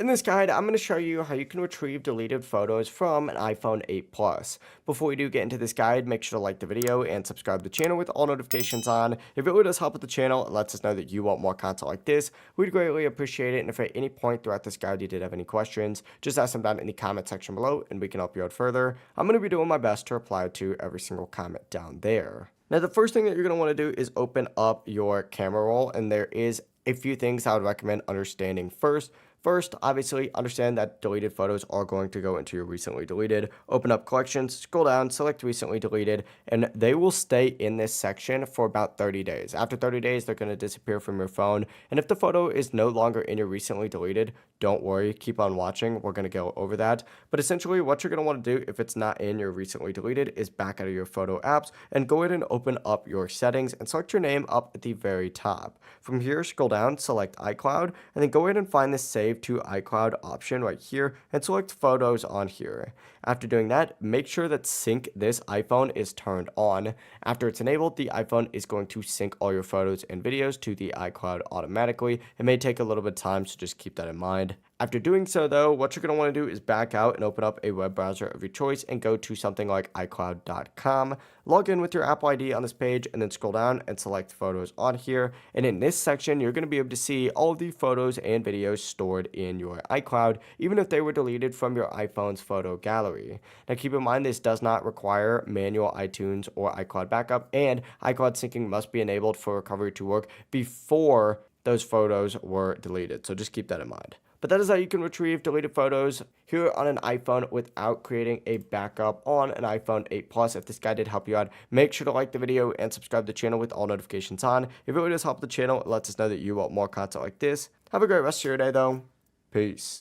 In this guide, I'm going to show you how you can retrieve deleted photos from an iPhone 8 Plus. Before we do get into this guide, make sure to like the video and subscribe to the channel with all notifications on. It really does help with the channel. It lets us know that you want more content like this. We'd greatly appreciate it. And if at any point throughout this guide you did have any questions, just ask them down in the comment section below and we can help you out further. I'm going to be doing my best to reply to every single comment down there. Now, the first thing that you're going to want to do is open up your camera roll, and there is a few things I would recommend understanding first. First, obviously, understand that deleted photos are going to go into your recently deleted. Open up collections, scroll down, select recently deleted, and they will stay in this section for about 30 days. After 30 days, they're going to disappear from your phone. And if the photo is no longer in your recently deleted, don't worry, keep on watching. We're going to go over that. But essentially, what you're going to want to do if it's not in your recently deleted is back out of your photo apps and go ahead and open up your settings and select your name up at the very top. From here, scroll down, select iCloud, and then go ahead and find the Save to iCloud option right here and select photos on here. After doing that, make sure that sync this iPhone is turned on. After it's enabled, the iPhone is going to sync all your photos and videos to the iCloud automatically. It may take a little bit of time, so just keep that in mind. After doing so though, what you're going to want to do is back out and open up a web browser of your choice and go to something like icloud.com. Log in with your Apple ID on this page and then scroll down and select photos on here. And in this section, you're going to be able to see all of the photos and videos stored in your iCloud, even if they were deleted from your iPhone's photo gallery. Now keep in mind this does not require manual iTunes or iCloud backup, and iCloud syncing must be enabled for recovery to work before those photos were deleted. So just keep that in mind. But that is how you can retrieve deleted photos here on an iPhone without creating a backup on an iPhone 8 Plus. If this guide did help you out, make sure to like the video and subscribe to the channel with all notifications on. If it really does help the channel, it lets us know that you want more content like this. Have a great rest of your day though. Peace.